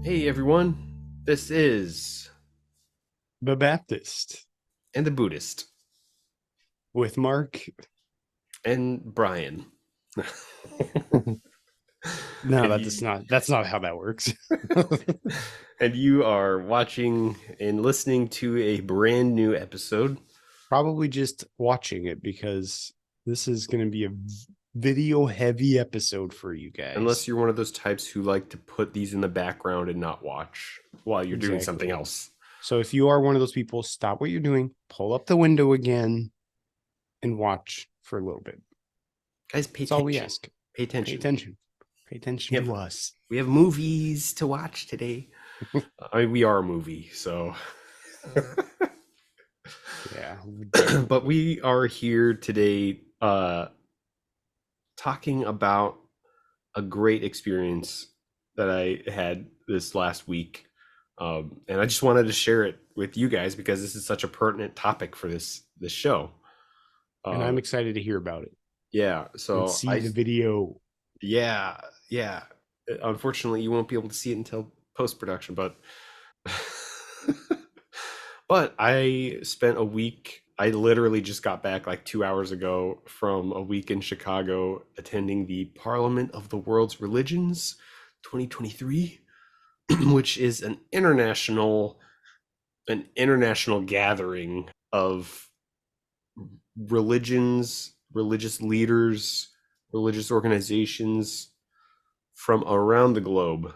Hey everyone, this is The Baptist and the Buddhist with Mark. and Bryan. No, and that's you not how that works. and you are watching and listening to a brand new episode. Probably just watching it because this is going to be a video heavy episode for you Unless guys. you're one of those types who like to put these in the background and not watch while you're doing something Exactly. else. So if you are one of those people, stop what you're doing, pull up the window again, and watch for a little bit. Guys, pay That's all we attention. ask. Pay Pay attention. attention. Pay We attention have to us. we have movies to watch today. I mean, we are a movie, so Yeah, but definitely. we are here today talking about a great experience that I had this last week. And I just wanted to share it with you guys because this is such a pertinent topic for this show. And Uh, I'm excited to hear about it yeah, and so see the video. yeah, yeah. Unfortunately, you won't be able to see it until post production, but but I spent a week. I literally just got back like 2 hours ago from a week in Chicago attending the Parliament of the World's Religions 2023, which is an international gathering of religions, religious leaders, religious organizations from around the globe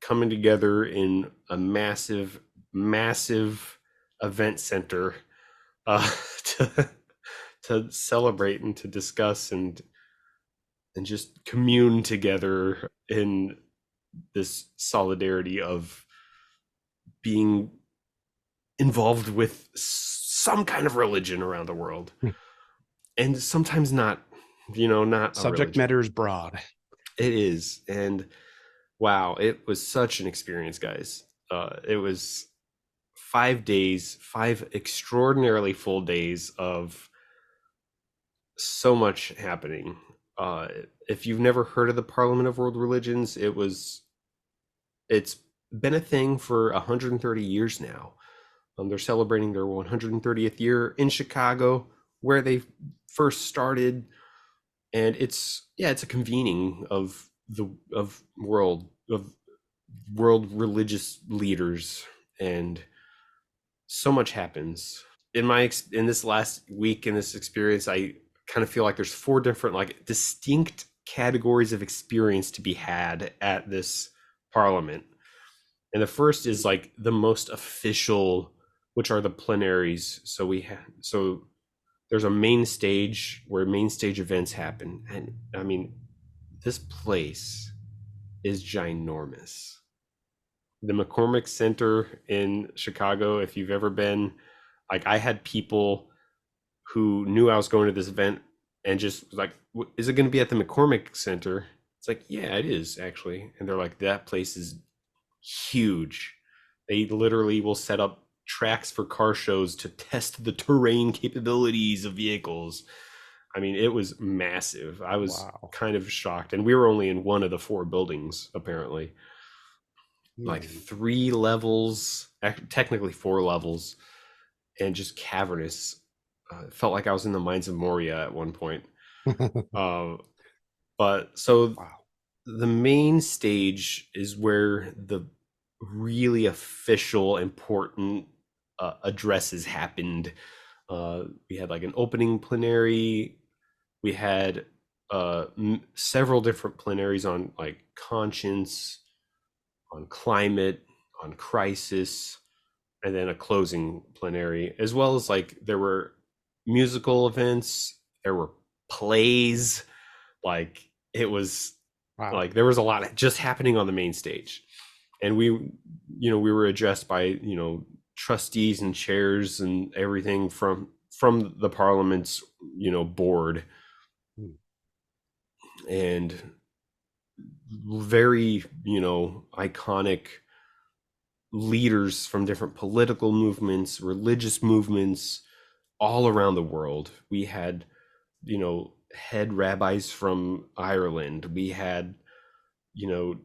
coming together in a massive, massive event center uh, to to celebrate and to discuss and just commune together in this solidarity of being involved with some kind of religion around the world, and sometimes not, not a Subject religion. matter is broad. It is. And wow, it was such an experience, guys. It was 5 days, 5 extraordinarily full days of so much happening. uh if you've never heard of the Parliament of World Religions, it's been a thing for 130 years now. They're celebrating their 130th year in Chicago, where they first started, and it's a convening of world religious leaders, and so much happens in this last week in this experience. I kind of feel like there's four different, like, distinct categories of experience to be had at this parliament. And the first is like the most official, which are the plenaries. So there's a main stage where main stage events happen, and I mean, this place is ginormous. The McCormick Center in Chicago, if you've ever been, like, I had people who knew I was going to this event and just was like, is it going to be at the McCormick Center? It's like, yeah, it is actually. And they're like, that place is huge. They literally will set up tracks for car shows to test the terrain capabilities of vehicles. I mean, it was massive. I was Wow. kind of shocked. And we were only in one of the four buildings, apparently. Like Hmm. 3 levels, technically 4 levels, and just cavernous. It felt like I was in the mines of Moria at one point. Uh, but so Wow. the main stage is where the really official, important addresses happened. We had like an opening plenary. We had several different plenaries on like conscience, on climate, on crisis, and then a closing plenary, as well as like there were musical events, there were plays, like it was Wow. like there was a lot just happening on the main stage. And we were addressed by, trustees and chairs and everything from the parliament's, board, Hmm. and very, iconic leaders from different political movements, religious movements all around the world. We had, head rabbis from Ireland. We had, you know,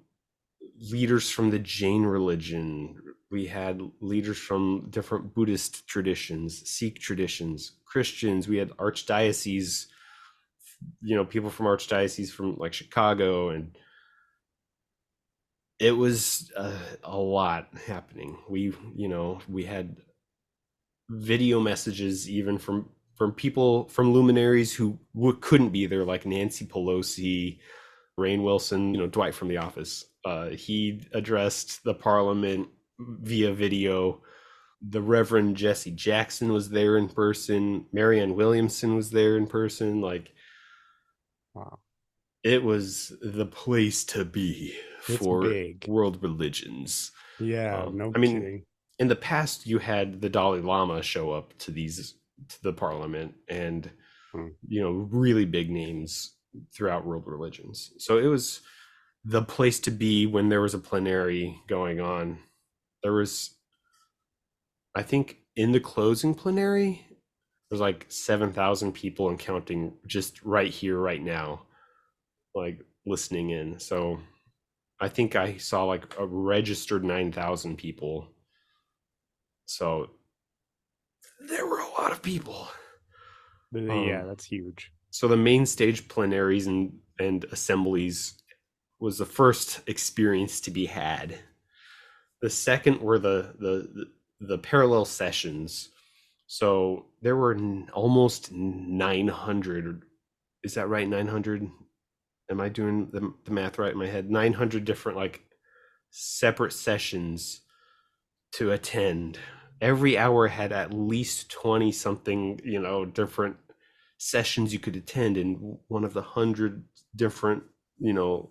leaders from the Jain religion. We had leaders from different Buddhist traditions, Sikh traditions, Christians. We had archdioceses, people from archdioceses from like Chicago, and it was a lot happening. We had video messages even from people from luminaries who couldn't be there, like Nancy Pelosi, Rainn Wilson, Dwight from The Office. He addressed the parliament via video. The Reverend Jesse Jackson was there in person. Marianne Williamson was there in person. Like, Wow. it was the place to be It's for big. world religions. Yeah, no I mean, kidding. in the past, you had the Dalai Lama show up to the parliament, and Hmm. really big names throughout world religions. So it was the place to be when there was a plenary going on. There was, I think, in the closing plenary, there's like 7,000 people and counting just right here, right now, like listening in. So I think I saw like a registered 9,000 people. So there were a lot of people. But yeah, Um, that's huge. so the main stage plenaries and assemblies was the first experience to be had. The second were the parallel sessions. So there were almost 900. Is that right? 900. Am I doing the math right in my head? 900 different like separate sessions to attend. Every hour had at least 20 something, different sessions you could attend in one of the 100 different, you know,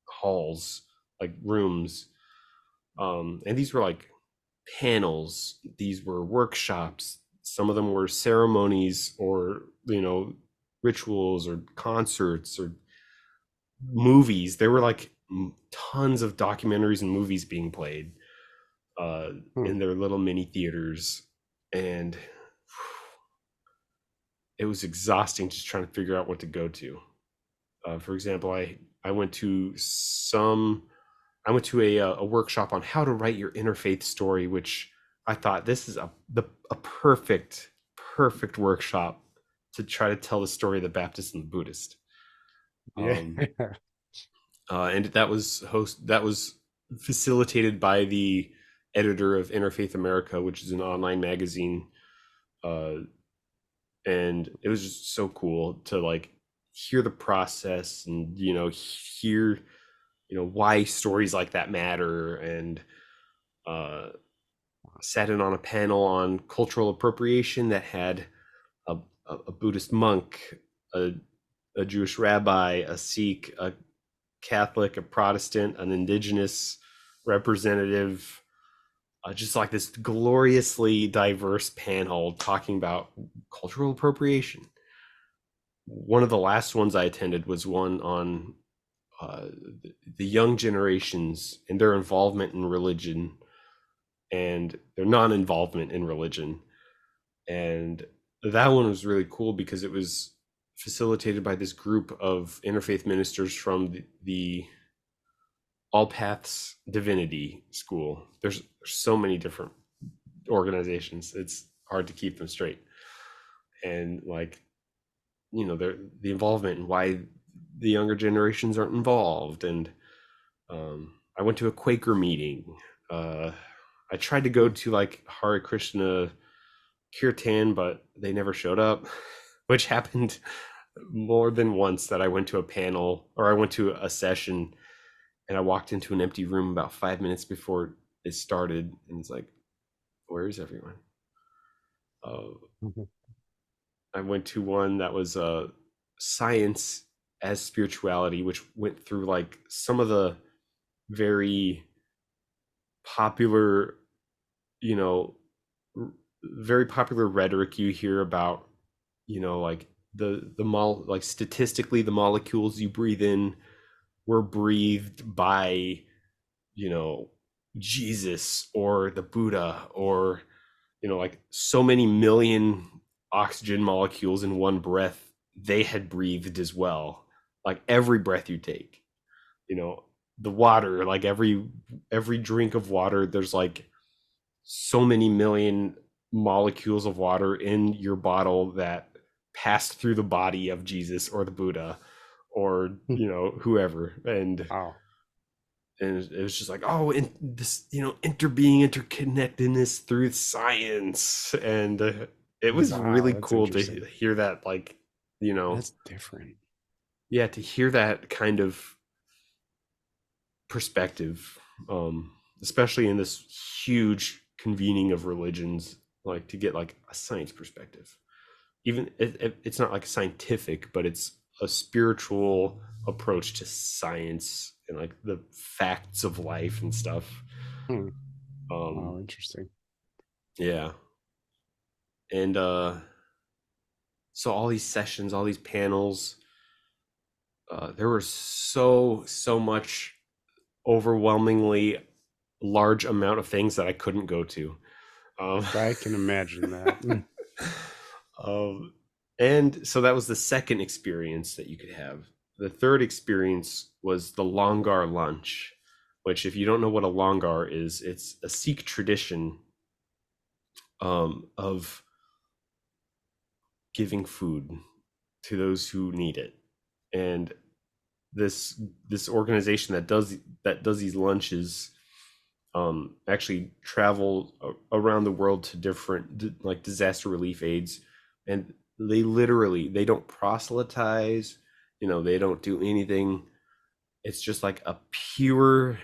halls, like rooms. And these were like panels, these were workshops, some of them were ceremonies or, rituals or concerts or movies. There were like tons of documentaries and movies being played uh, Hmm. in their little mini theaters, and it was exhausting just trying to figure out what to go to. For example, I went to a workshop on how to write your interfaith story, which I thought this is a perfect workshop to try to tell the story of the Baptist and the Buddhist. Yeah. Um, and that was facilitated by the editor of Interfaith America, which is an online magazine, uh, and it was just so cool to like hear the process and hear why stories like that matter, and uh, sat in on a panel on cultural appropriation that had a, a Buddhist monk, a, a Jewish rabbi, a Sikh, a Catholic, a Protestant, an indigenous representative, just like this gloriously diverse panel talking about cultural appropriation. One of the last ones I attended was one on uh, the young generations and their involvement in religion and their non-involvement in religion. And that one was really cool because it was facilitated by this group of interfaith ministers from the All Paths Divinity School. There's so many different organizations. It's hard to keep them straight. And like, the involvement and why the younger generations aren't involved. And I went to a Quaker meeting. Uh, I tried to go Hmm. to like Hare Krishna Kirtan, but they never showed up, which happened more than once that I went to a panel or I went to a session and I walked into an empty room about 5 minutes before it started, and it's like, where is everyone? Uh, Mhm. I went to one that was science as spirituality, which went through like some of the very popular, you know, very popular rhetoric you hear about, like like statistically the molecules you breathe in were breathed by, you know, Jesus or the Buddha or, like so many million oxygen molecules in one breath they had breathed as well. Like every breath you take, you know. the water, like every drink of water, there's like so many million molecules of water in your bottle that passed through the body of Jesus or the Buddha or whoever. Wow. And it was just like, oh, in this, interbeing interconnectedness through science. And it was Wow, really that's cool to interesting. hear that, like, That's different. yeah, to hear that kind of perspective, especially in this huge convening of religions, like to get like a science perspective. Even it's not like scientific, but it's a spiritual approach to science and like the facts of life and stuff. Hmm. Um, Wow, interesting. yeah, and so all these sessions, all these panels, there was so much overwhelmingly large amount of things that I couldn't go to. Um, I can imagine that. um, and so that was the second experience that you could have. The third experience was the Longar lunch, which, if you don't know what a Longar is, it's a Sikh tradition of giving food to those who need it. And this organization that does these lunches actually travel around the world to different like disaster relief aids, and they don't proselytize, they don't do anything. It's just like a pure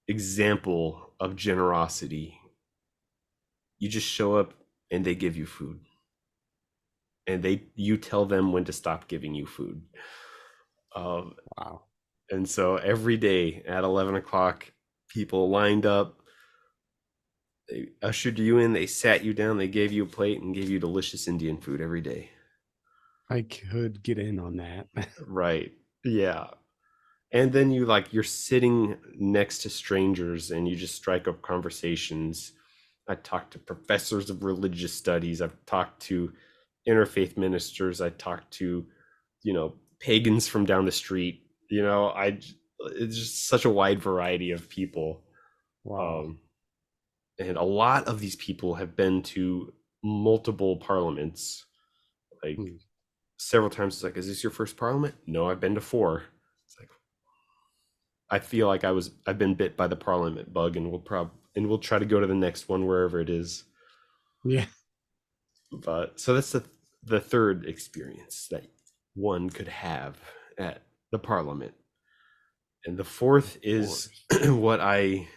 example of generosity. You just show up and they give you food, and you tell them when to stop giving you food. um, Wow. and so every day at 11 o'clock, people lined up. They ushered you in, they sat you down, they gave you a plate and gave you delicious Indian food every day. I could get in on that. Right. Yeah. And then you're sitting next to strangers and you just strike up conversations. I talked to professors of religious studies. I've talked to interfaith ministers. I talked to, pagans from down the street. It's just such a wide variety of people. Wow. Um, and a lot of these people have been to multiple parliaments, like Hmm. several times. It's like, is this your first parliament? No, I've been to four. It's like, I feel like I've been bit by the parliament bug, and we'll try to go to the next one wherever it is. Yeah. But so that's the third experience that one could have at the parliament. And the fourth Fourth. is what I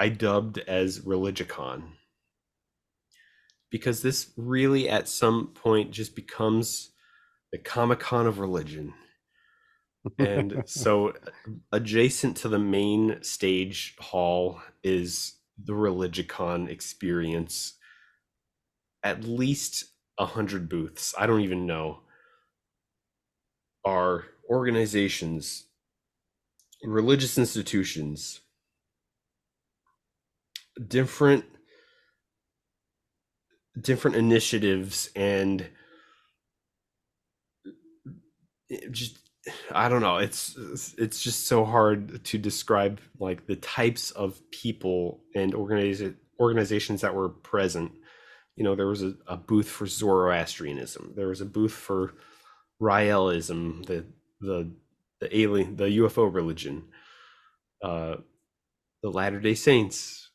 dubbed as religicon, because this really at some point just becomes the Comic Con of religion. And so adjacent to the main stage hall is the religicon experience. At least 100 booths, I don't even know, are organizations, religious institutions, different different initiatives, and just, I don't know. It's just so hard to describe like the types of people and organizations that were present. There was a booth for Zoroastrianism. There was a booth for Raelism, the the UFO religion, uh, the Latter Day Saints,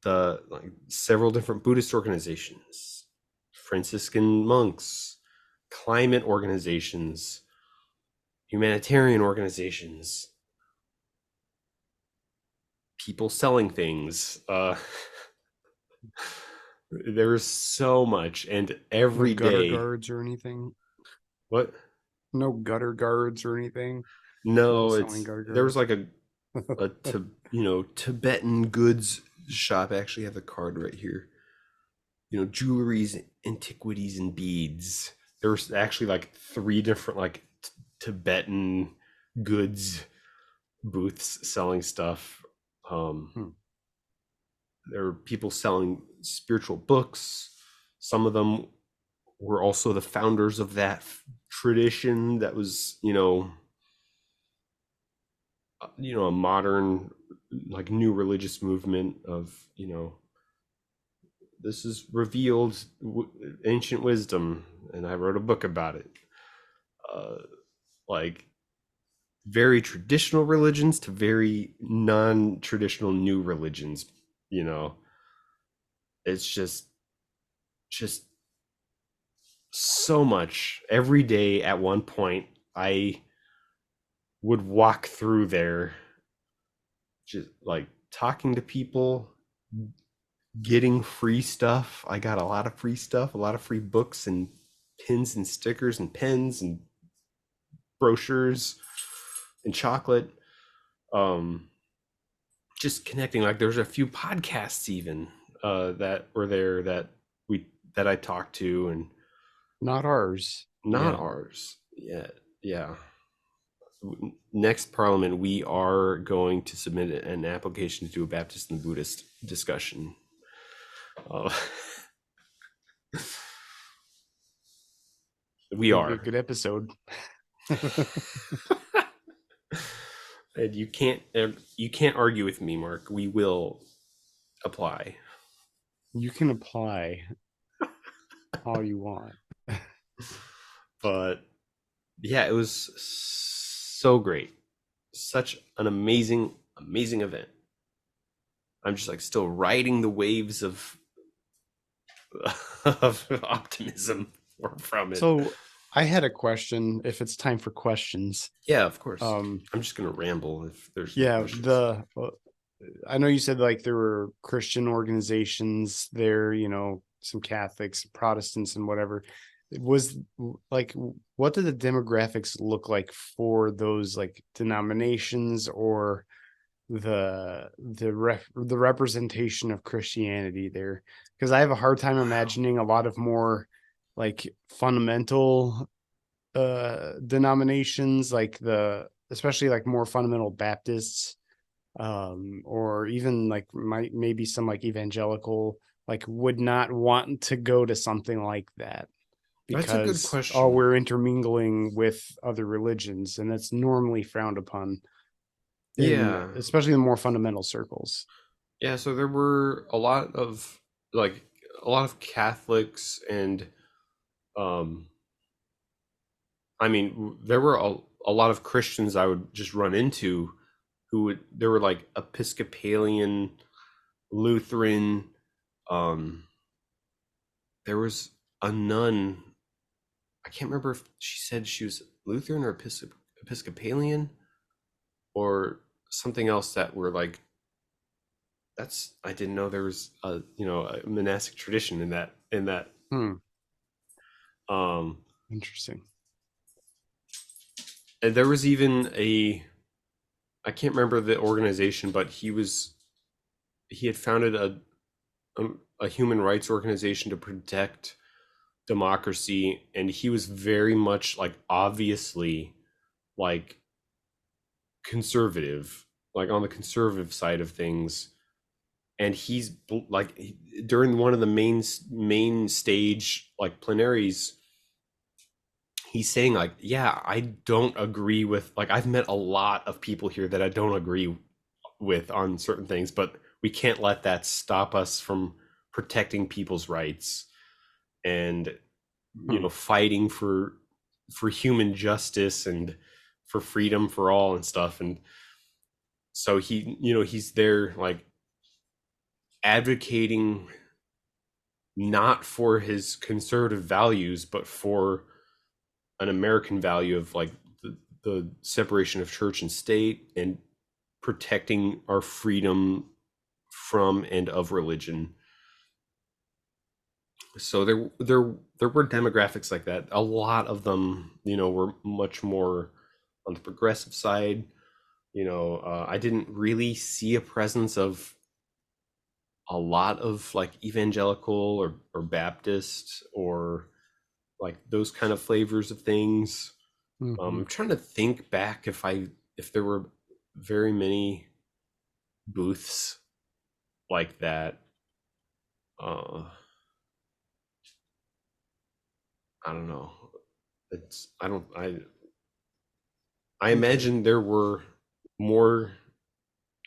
the like several different Buddhist organizations, Franciscan monks, climate organizations, humanitarian organizations, people selling things. There was so much, and No every gutter day. guards or anything. What? No gutter guards or anything. People No, selling gutter there was guards. like a Tibetan goods shop. I actually have the card right here. Jewelries, antiquities, and beads. There was actually like three different like Tibetan goods booths selling stuff. Um, Hmm. there were people selling spiritual books. Some of them were also the founders of that tradition that was, a modern, like, new religious movement of, this is revealed ancient wisdom, and I wrote a book about it. Uh, like, very traditional religions to very non-traditional new religions. You know, it's just so much. Every day at one point, I would walk through there, just like talking to people, getting free stuff. I got a lot of free stuff, a lot of free books and pins and stickers and pens and brochures and chocolate. Um, just connecting. Like, there's a few podcasts even that were there that I talked to, and Not ours not yet. ours yet. Yeah. Next Parliament, we are going to submit an application to do a Baptist and Buddhist discussion. Uh, we It'll be a are. good episode. And you can't argue with me, Mark. We will apply. You can apply all you want. But yeah, it was so great. Such an amazing event. I'm just like still riding the waves of of optimism from it. So I had a question, if it's time for questions. Yeah, of course. Um, I'm just gonna ramble if there's no yeah, questions. the I know you said like there were Christian organizations there, some Catholics, Protestants, and whatever. It was like, what did the demographics look like for those like denominations, or the representation of Christianity there? Because I have a hard time Wow. imagining a lot of more like fundamental denominations, like the especially like more fundamental Baptists, or even like maybe some like evangelical, like would not want to go to something like that That's a good because, oh, question. we're intermingling with other religions, and that's normally frowned upon in Yeah. especially the more fundamental circles. Yeah, so there were like a lot of Catholics and um I mean, there were a lot of Christians I would just run into who would there were like Episcopalian, Lutheran, um there was a nun. I can't remember if she said she was Lutheran or Episcopalian or something else that were like, that's I didn't know there was a monastic tradition in that. Hmm. um Interesting. and there was even a, I can't remember the organization, but he had founded a, a human rights organization to protect democracy, and he was very much like obviously like conservative, like on the conservative side of things. And he's like, during one of the main stage like plenaries, he's saying like, yeah, I don't agree with, like, I've met a lot of people here that I don't agree with on certain things, but we can't let that stop us from protecting people's rights and Hmm. fighting for human justice and for freedom for all and stuff. And so he's there like advocating not for his conservative values but for an American value of like the separation of church and state and protecting our freedom from and of religion. So there were demographics like that. A lot of them, were much more on the progressive side. I didn't really see a presence of a lot of like evangelical or Baptist or like those kind of flavors of things. Hmm. I'm trying to think back if there were very many booths like that. Uh, I don't know. It's I don't I Okay. imagine there were more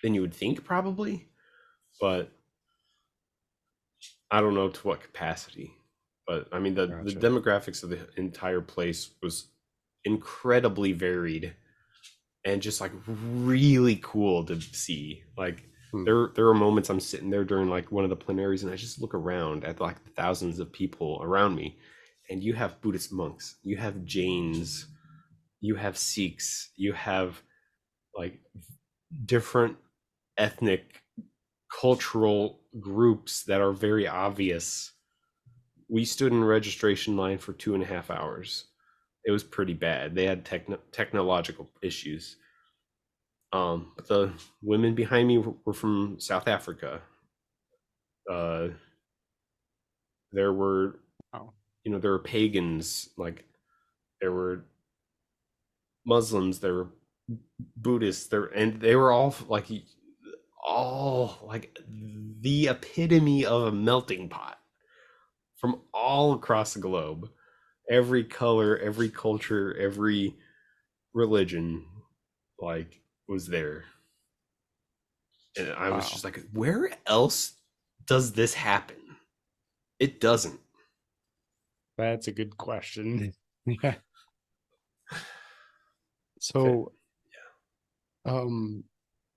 than you would think probably, but I don't know to what capacity. But I mean the Gotcha. demographics of the entire place was incredibly varied and just like really cool to see. Like Hmm. there are moments I'm sitting there during like one of the plenaries and I just look around at like the thousands of people around me, and you have Buddhist monks, you have Jains, you have Sikhs, you have like different ethnic cultural groups that are very obvious. We stood in registration line for 2.5 hours. It was pretty bad. They had technological issues. But the women behind me were from South Africa. Uh, there were, Oh, there were pagans, like there were Muslims, there were Buddhists, and they were all like the epitome of a melting pot from all across the globe. Every color, every culture, every religion, like was there. And I was wow. just like, where else does this happen? It doesn't. That's a good question. Yeah. Fit. So, um,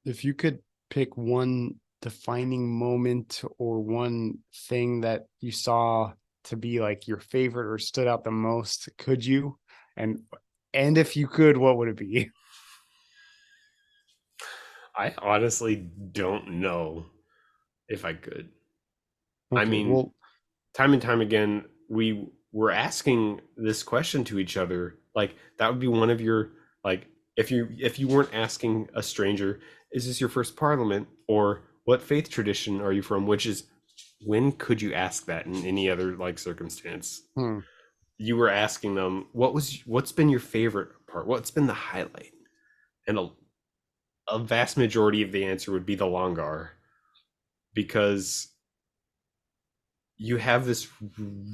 if you could pick one defining moment or one thing that you saw to be like your favorite or stood out the most, could you? And and if you could, what would it be? I honestly don't know if I could. I Okay, mean, well, time and time again, we were asking this question to each other. Like that would be one of your like if you weren't asking a stranger, is this your first parliament or what faith tradition are you from? Which is when could you ask that in any other like circumstance? hmm. You were asking them what's been your favorite part? What's been the highlight? And a vast majority of the answer would be the Longar because you have this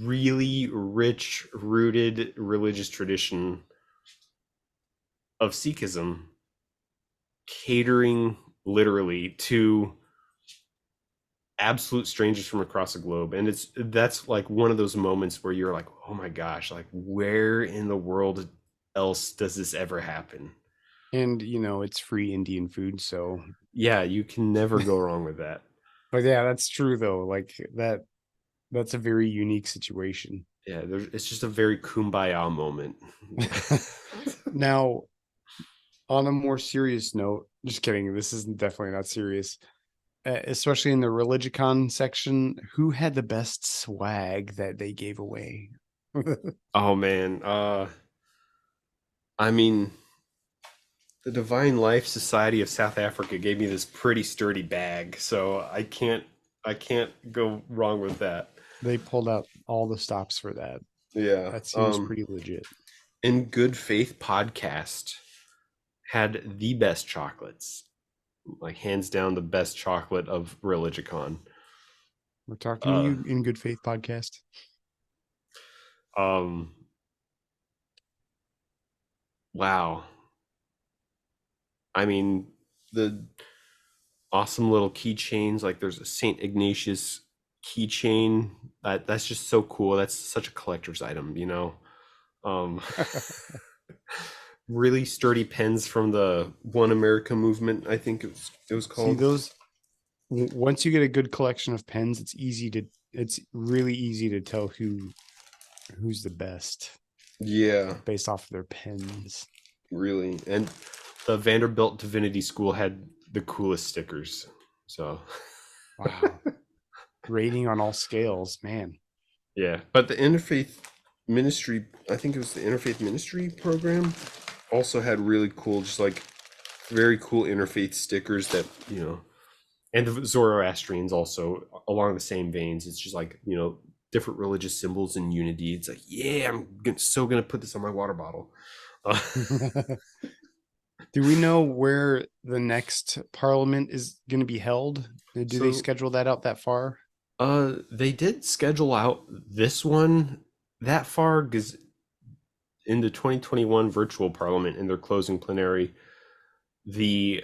really rich rooted religious tradition of Sikhism catering literally to absolute strangers from across the globe, and that's like one of those moments where you're like, oh my gosh, like where in the world else does this ever happen? And it's free Indian food, so Yeah, you can never go wrong with that. but yeah, that's true though. Like that's a very unique situation. Yeah, it's just a very kumbaya moment. Now, on a more serious note, just kidding, this is definitely not serious. Especially in the Religicon section, who had the best swag that they gave away? Oh man, I mean, the Divine Life Society of South Africa gave me this pretty sturdy bag, so I can't go wrong with that. They pulled out all the stops for that. Yeah. That seems pretty legit. In Good Faith podcast had the best chocolates, like hands down the best chocolate of Religicon. We're talking to Uh, you in good faith podcast. um, wow. I mean, the awesome little keychains. Like there's a Saint Ignatius keychain. That's just so cool. That's such a collector's item. Um, really sturdy pens from the One America movement. I think it was See called. those once you get a good collection of pens, it's really easy to tell who's the best Yeah, based off of their pens. really. And the Vanderbilt Divinity School had the coolest stickers. So Wow. Rating on all scales, man. yeah, but the interfaith ministry, I think it was the interfaith ministry program, also had really cool, just like very cool interfaith stickers and the Zoroastrians also along the same veins. It's just like different religious symbols and unity. It's like, yeah, so gonna put this on my water bottle. Uh, Do we know where the next parliament is going to be held? Do they so schedule that out that far? they did schedule out this one. that far into 2021 virtual parliament in their closing plenary, the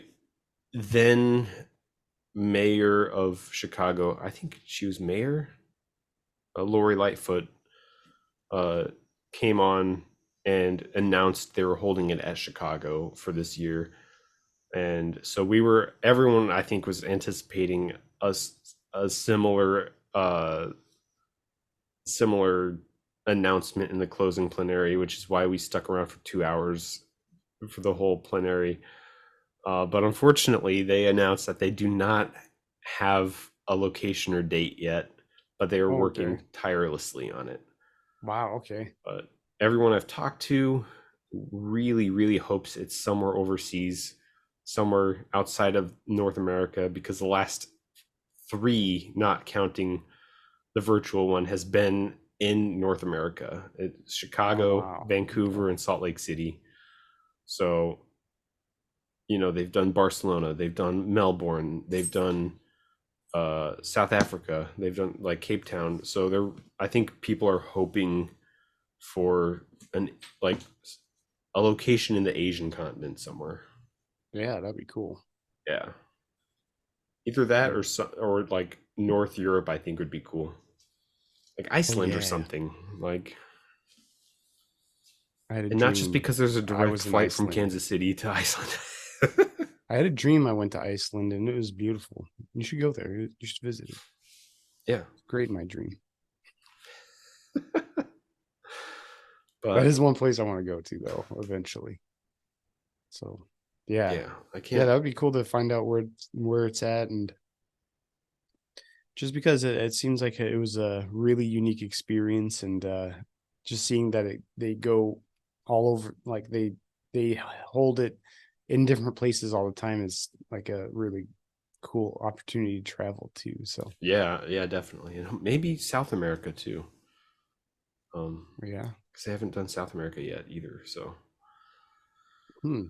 then mayor of Chicago, I think she was mayor, Lori Lightfoot, uh, came on and announced they were holding it at Chicago for this year. And so everyone I think was anticipating a similar announcement in the closing plenary, which is why we stuck around for 2 hours for the whole plenary. But unfortunately, they announced that they do not have a location or date yet, but they are Oh, working okay. tirelessly on it. Wow. Okay. But everyone I've talked to really, really hopes it's somewhere overseas, somewhere outside of North America, because the last three, not counting the virtual one, has been in North America. It's Oh, Chicago, wow. Okay. Vancouver, and Salt Lake City. So, they've done Barcelona, they've done Melbourne, they've done South Africa, they've done like Cape Town. So I think people are hoping for an like a location in the Asian continent somewhere. Yeah, that'd be cool. Yeah, either that Yeah. or like North Europe. I think would be cool, like Oh, Iceland or yeah. something. Like, I had a and not just dream because there's a I direct was in flight from Iceland. Kansas City to Iceland. I had a dream I went to Iceland and it was beautiful. You should go there. You should visit it. Yeah, It's great in my dream. That but is one place I want to go to though, eventually. So yeah. yeah, I Yeah, can't. that would be cool to find out where it's at, and just because it seems like it was a really unique experience, and just seeing that they go all over, like they hold it in different places all the time is like a really cool opportunity to travel to. So Yeah, yeah, definitely, and maybe South America too. yeah. Because they haven't done South America yet either. So Hmm.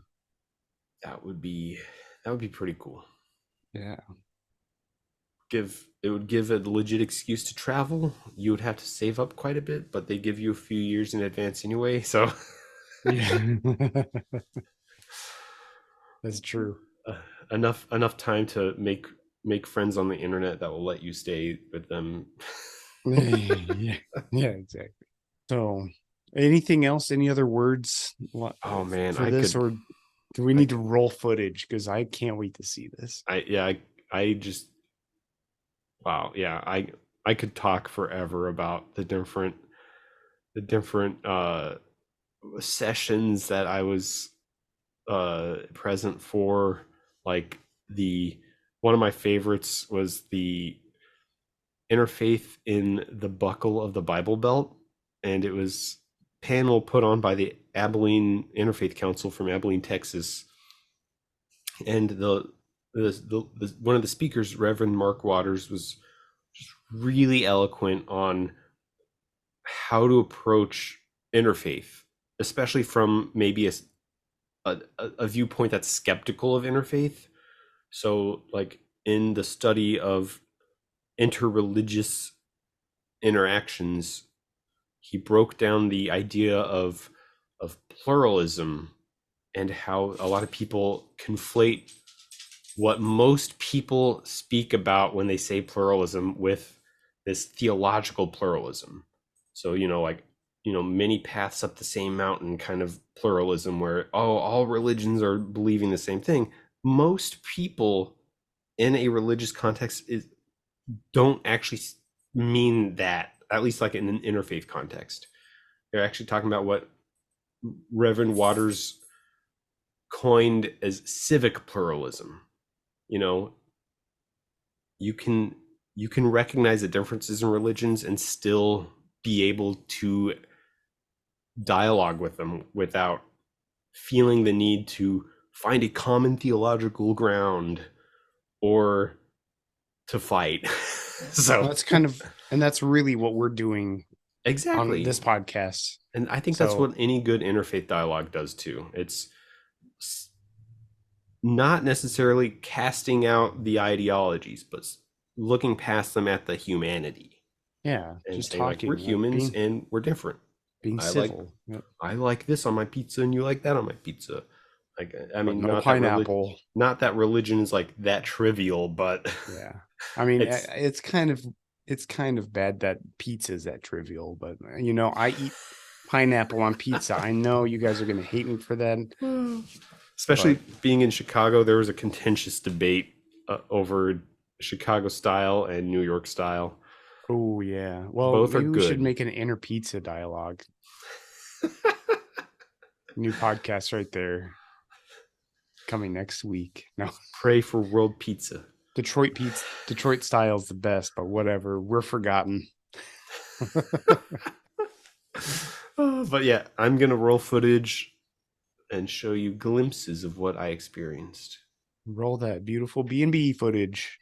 that would be that would be pretty cool. Yeah. It would give a legit excuse to travel. You would have to save up quite a bit, but they give you a few years in advance anyway. So Yeah. That's true. uh, enough time to make friends on the internet that will let you stay with them. Yeah. Yeah, exactly. So, anything else? Any other words Oh man, for this, or do we I need to roll footage? Because I can't wait to see this. I yeah, I just wow, yeah, I could talk forever about the different sessions that I was present for. Like, the one of my favorites was the interfaith in the buckle of the Bible Belt, and it was panel put on by the Abilene Interfaith Council from Abilene, Texas, and the one of the speakers, Reverend Mark Waters, was just really eloquent on how to approach interfaith, especially from maybe a viewpoint that's skeptical of interfaith. So, like, in the study of interreligious interactions, he broke down the idea of pluralism and how a lot of people conflate what most people speak about when they say pluralism with this theological pluralism. So, like, many paths up the same mountain kind of pluralism, where, oh, all religions are believing the same thing. Most people in a religious context don't actually mean that, at least like in an interfaith context. They're actually talking about what Reverend Waters coined as civic pluralism. You know, you can you can recognize the differences in religions and still be able to dialogue with them without feeling the need to find a common theological ground or to fight. Well, So that's kind of, and that's really what we're doing on exactly. this podcast. And I think that's So what any good interfaith dialogue does too. It's not necessarily casting out the ideologies, but looking past them at the humanity. Yeah, and just saying like we're talking, like humans and we're different. being I like civil. Yep. I like this on my pizza and you like that on my pizza. Like I But mean, no pineapple. not that religion is like that trivial, but Yeah. I mean, it's it's kind of bad that pizza is that trivial, but I eat pineapple on pizza. I know you guys are going to hate me for that, especially but being in Chicago, there was a contentious debate over Chicago style and New York style. oh yeah. Well, Both are maybe we should good. make an inner pizza dialogue. New podcast right there coming next week. No, Pray for world pizza. Detroit style is the best, but whatever. We're forgotten. But yeah, I'm gonna roll footage and show you glimpses of what I experienced. Roll that beautiful B&B footage.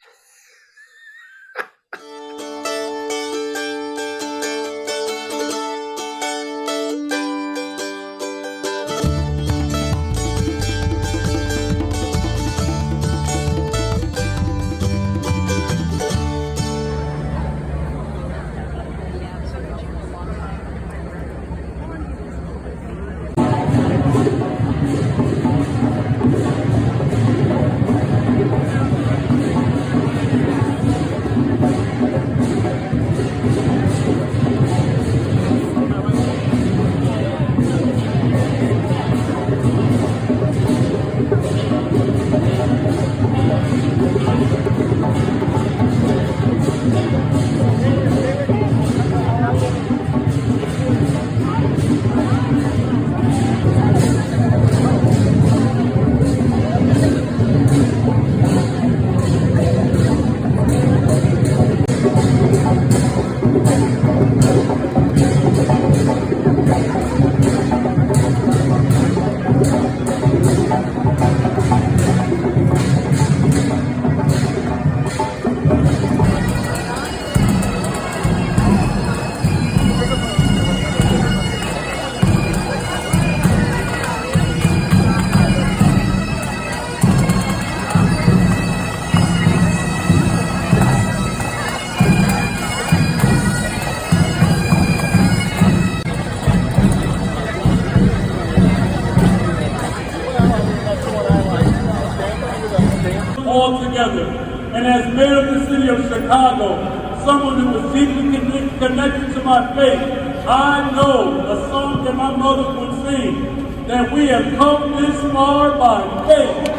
All together. And as mayor of the city of Chicago, someone who was deeply connected to my faith, I know a song that my mother would sing, that we have come this far by faith,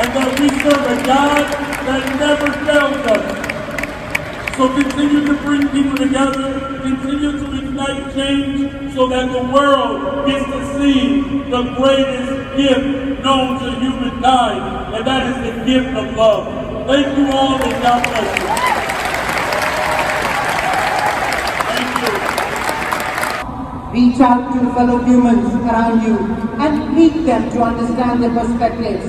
and that we serve a God that never fails us. So continue to bring people together, continue to ignite change so that the world gets to see the greatest gift known to humankind, and that is the gift of love. Thank you all, and God bless you. Thank you. Reach out to fellow humans around you and meet them to understand their perspectives.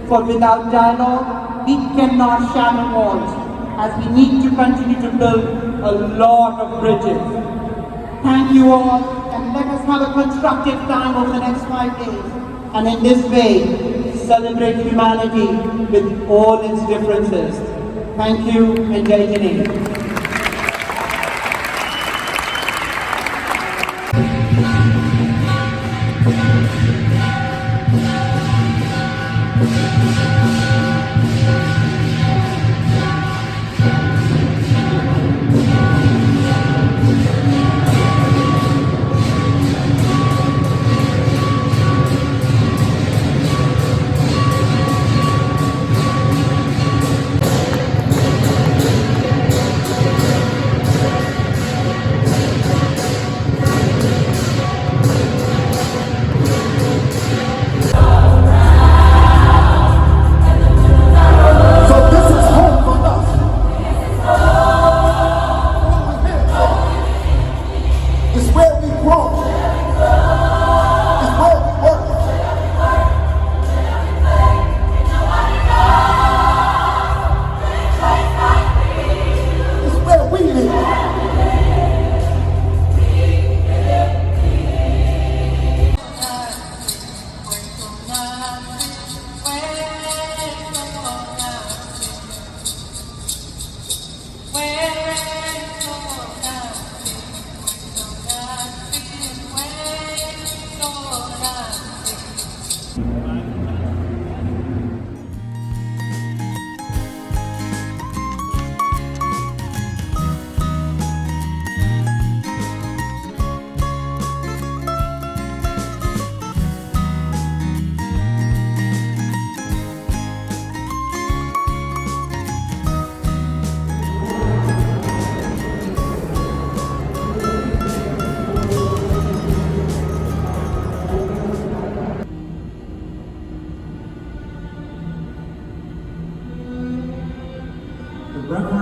For without dialogue, we cannot shatter walls, as we need to continue to build a lot of bridges. Thank you all, and let us have a constructive time over the next 5 days. And in this way, celebrate humanity with all its differences. Thank you, and Jai Hind.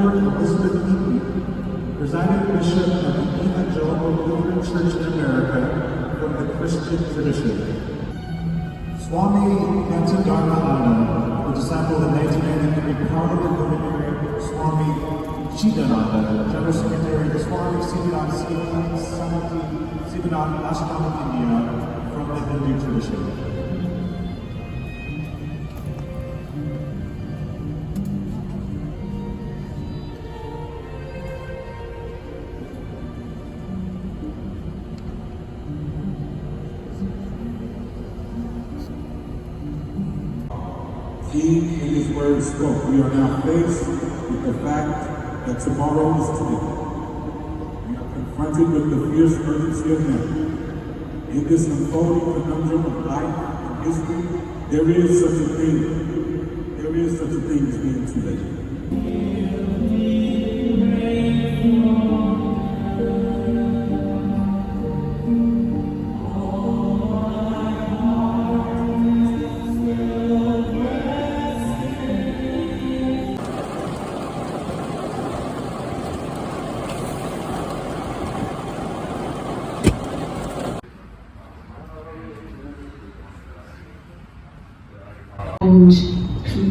Reverend Elizabeth Eaton, presiding bishop of the Evangelical Lutheran Church in America from the Christian tradition. Swami Bhaktisiddhartha, the disciple of the 1993 Parliament luminary Swami Chidananda, General Secretary of the Swami Sivanand Ashram India from the Hindu tradition. He, in his word, spoke. We are now faced with the fact that tomorrow is today. We are confronted with the fierce urgency of men. In this unfolding conundrum of life and history, there is such a thing. There is such a thing as being too late. And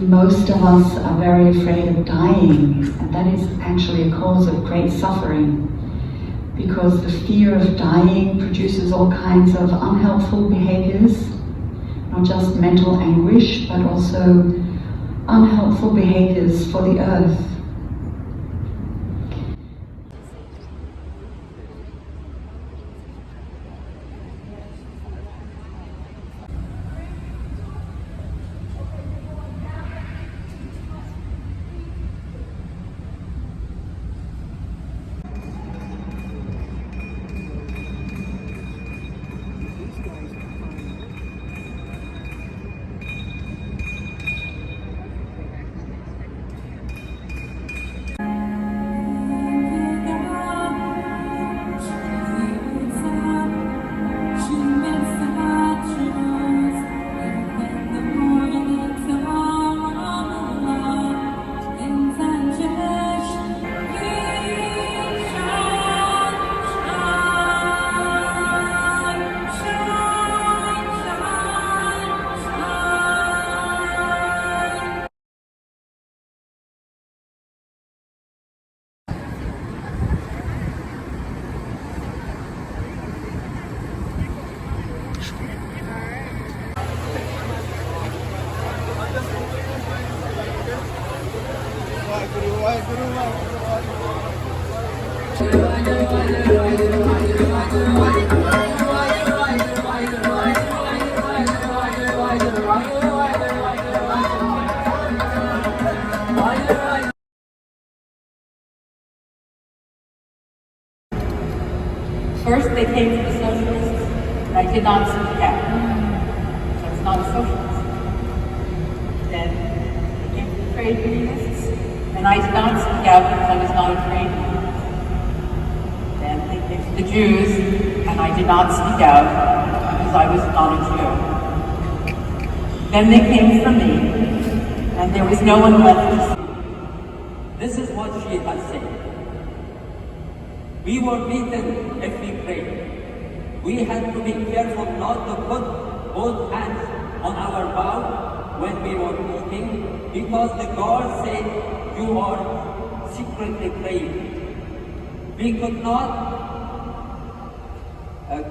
most of us are very afraid of dying, and that is actually a cause of great suffering, because the fear of dying produces all kinds of unhelpful behaviors, not just mental anguish, but also unhelpful behaviors for the earth. First, they came from the socialists, and I did not speak out. I was not a socialist. Then they came from the trade unionists, and I did not speak out because I was not a trade unionist. Then they came from the Jews, and I did not speak out because I was not a Jew. Then they came for me, and there was no one left to speak. This is what she had said. We were beaten if we prayed. We had to be careful not to put both hands on our bow when we were eating, because the guard said, you are secretly praying. We could not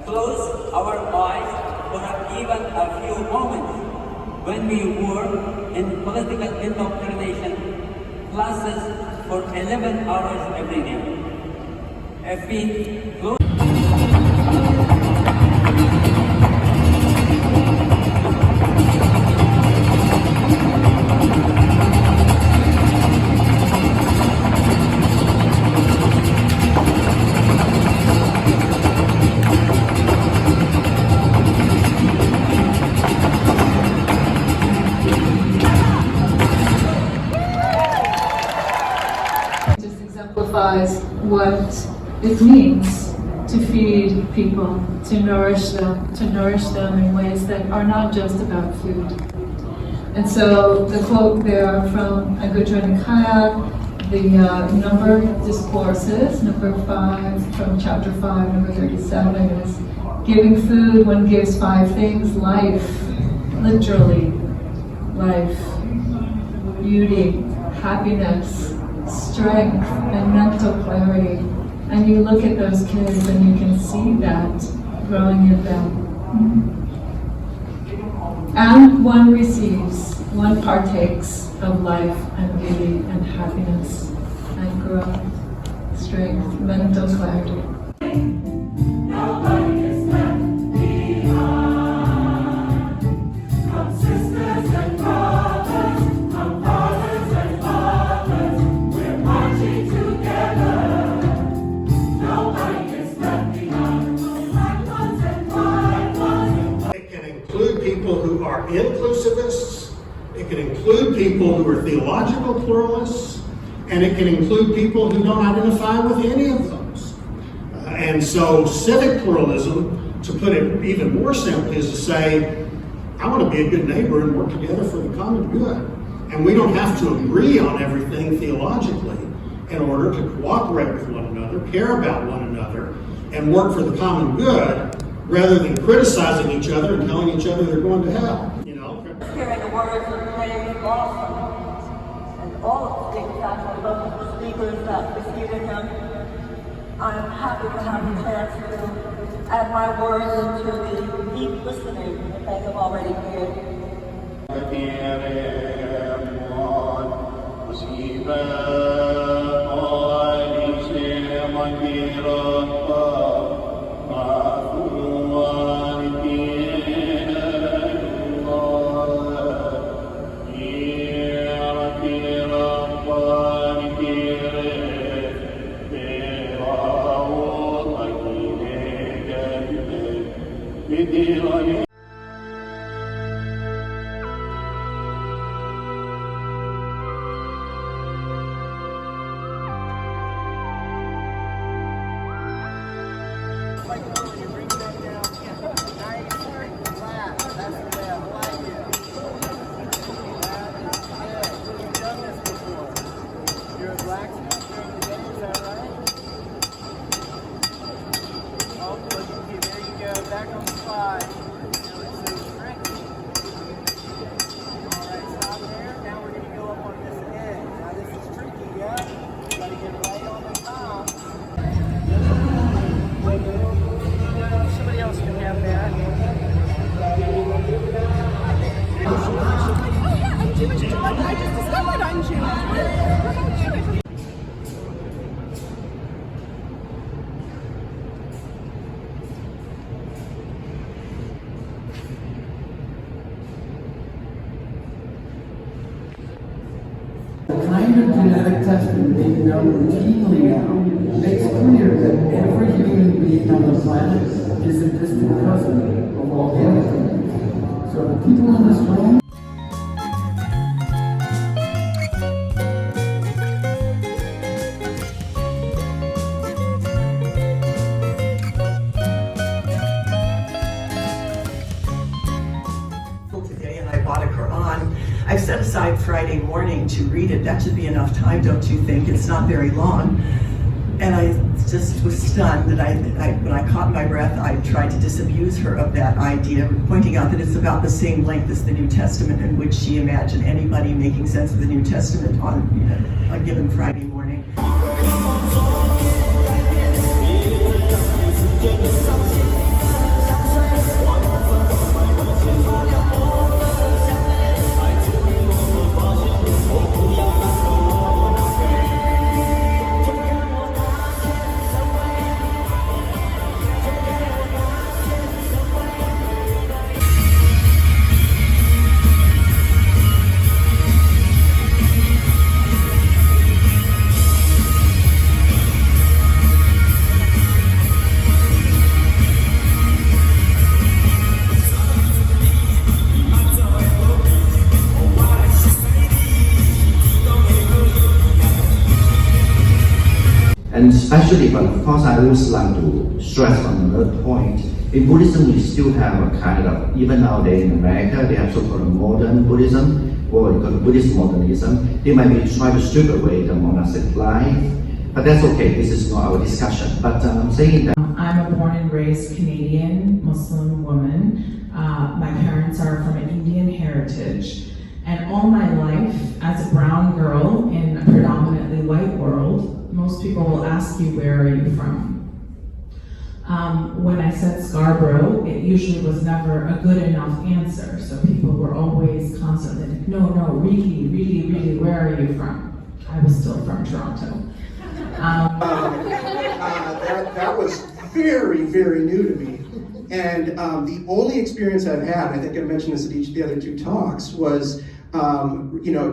close our eyes for even a few moments when we were in political indoctrination classes for 11 hours every day. If we close just exemplifies what it means to feed people, to nourish them in ways that are not just about food. And so the quote there from Anguttara Nikaya the number discourses, number 5 from chapter 5, number 37 is giving food, one gives 5 things: life, literally, life, beauty, happiness, strength, and mental clarity. And you look at those kids and you can see that growing in them. And one receives, one partakes of life and beauty and happiness and growth, strength, mental clarity. Nobody is left behind. Come sisters and brothers, come fathers and mothers, we're marching together. Nobody is left behind. Black ones and white ones. It can include people who are inclusivists, it can include people who are theological pluralists, and it can include people who don't identify with any of those. And so civic pluralism, to put it even more simply, is to say, I want to be a good neighbor and work together for the common good. And we don't have to agree on everything theologically in order to cooperate with one another, care about one another, and work for the common good, rather than criticizing each other and telling each other they're going to hell. You know? Hearing the words of praise and awesome, and all of the things that I love the speakers that preceded him, I'm happy to have the chance to add my words into the deep listening that they have already did. The kind of genetic testing being done routinely now makes clear that every human being on the planet is a distant cousin of all the other humans. So the people in this room today, and I bought a Quran. I've set aside Friday morning to read it. That should be enough time, don't you think? It's not very long. And I just was stunned that when I caught my breath, I tried to disabuse her of that idea, pointing out that it's about the same length as the New Testament, in which she imagined anybody making sense of the New Testament on a given Friday morning. And especially, but of course I always like to stress on another point, In Buddhism, we still have a kind of, even nowadays in America, they have so-called modern Buddhism, or you call it Buddhist modernism. They might be trying to strip away the monastic life, but that's okay. This is not our discussion. But I'm saying that I'm a born and raised Canadian Muslim woman. My parents are from an Indian heritage. And all my life, as a brown girl in a predominantly white world, most people will ask you, where are you from? When I said Scarborough, it usually was never a good enough answer. So people were always constantly like, no, really, where are you from? I was still from Toronto. That was very, very new to me. And the only experience I've had, I think I mentioned this at each of the other two talks, was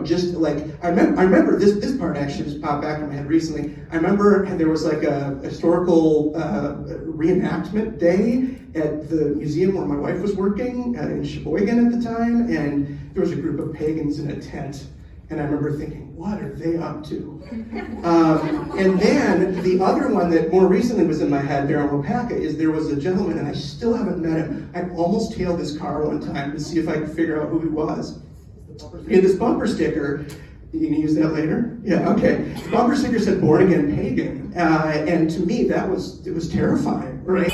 just like, I remember this part actually just popped back in my head recently. I remember there was like a historical reenactment day at the museum where my wife was working in Sheboygan at the time, and there was a group of pagans in a tent. And I remember thinking, what are they up to? And then the other one that more recently was in my head there on Wapaka is there was a gentleman, and I still haven't met him. I almost tailed his car one time to see if I could figure out who he was. He had this bumper sticker. You can use that later? Yeah, okay. Bumper sticker said born again pagan. And to me, it was terrifying, right?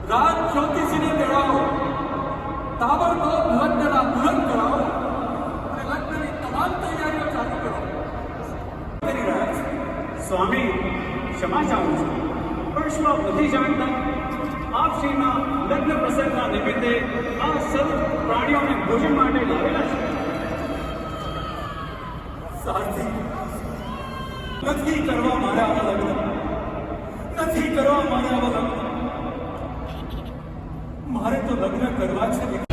रात 34 सिने दौड़ाओ ताबड़तोड़ बुलंद कराओ और लग्न की तमाम तैयारियां चालू करो तेरी रात स्वामी क्षमा चाहूं છું વર્ષમાં વધી જાણતા આપ શ્રીના લગ્ન પ્રસંગના નિમિત્તે આ સર્વ પ્રાણીઓને ભોજન માટે લાવેલા છે સાથી નથી કરવા મારા આવા લગ્ન નથી કરવા મારા આવા લગ્ન મારે તો લગ્ન કરવા છે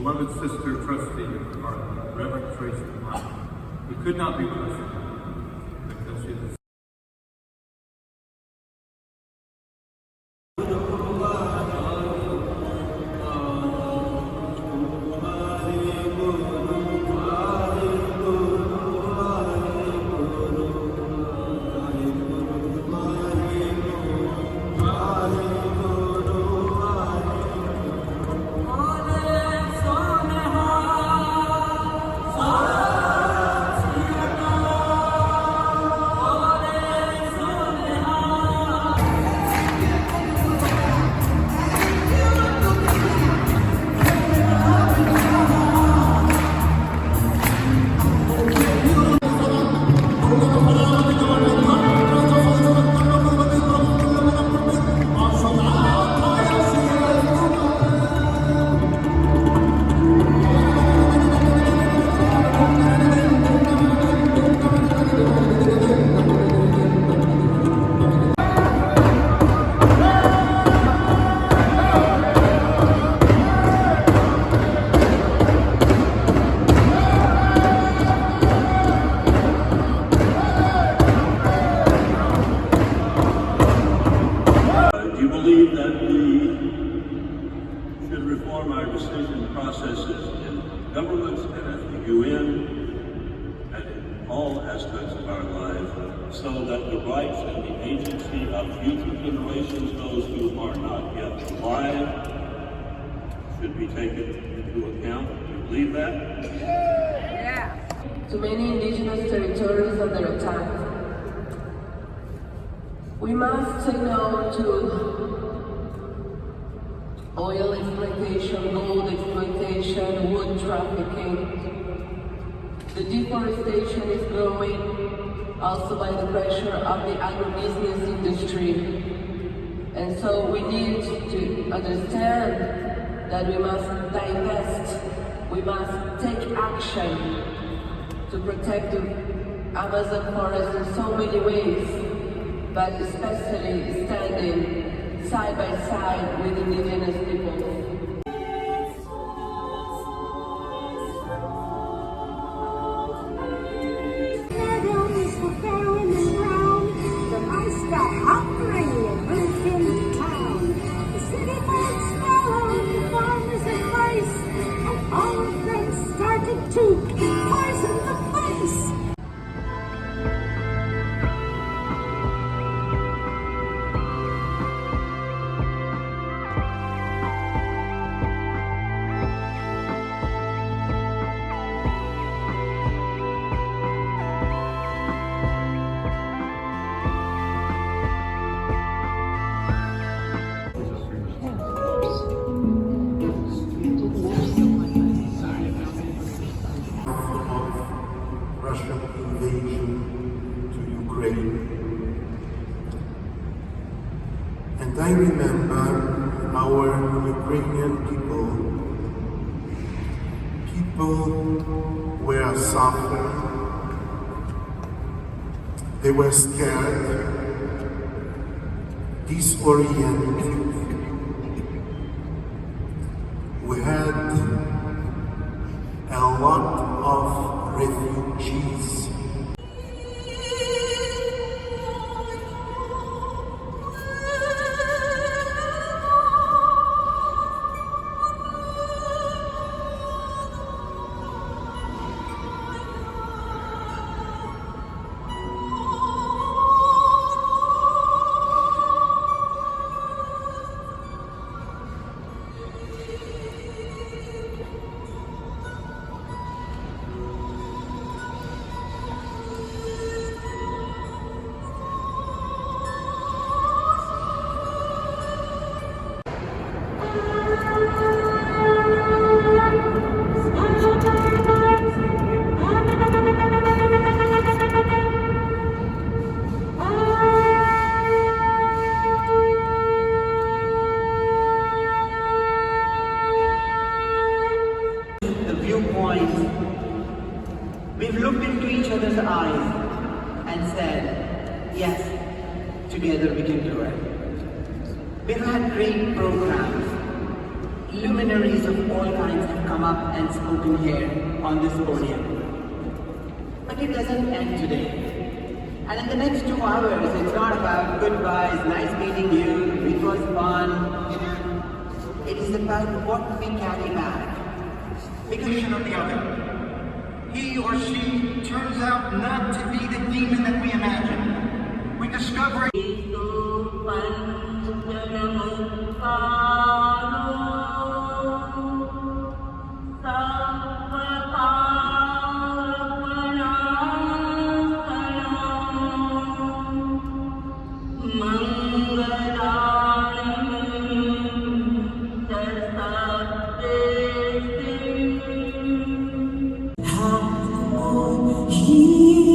Beloved sister trustee of our Reverend Tracy Martin, who could not be with us because she is within and in all aspects of our lives, so that the rights and the agency of future generations, those who are not yet alive, should be taken into account. Do you believe that? Yeah. To many indigenous territories under attack. We must say no to oil exploitation, gold exploitation, wood trafficking. The deforestation is growing also by the pressure of the agribusiness industry. And so we need to understand that we must divest, we must take action to protect the Amazon forest in so many ways, but especially standing side by side with indigenous peoples. Russian invasion to Ukraine. And I remember our Ukrainian people were suffering, they were scared, disoriented. We had a lot of refugees. We've looked into each other's eyes and said, yes, together we can do it. We've had great programs. Luminaries of all kinds have come up and spoken here on this podium. But it doesn't end today. And in the next 2 hours, it's not about goodbyes, nice meeting you, it was fun. It is about what we carry back. Because of the other. He or she turns out not to be the demon that we imagine. We discover He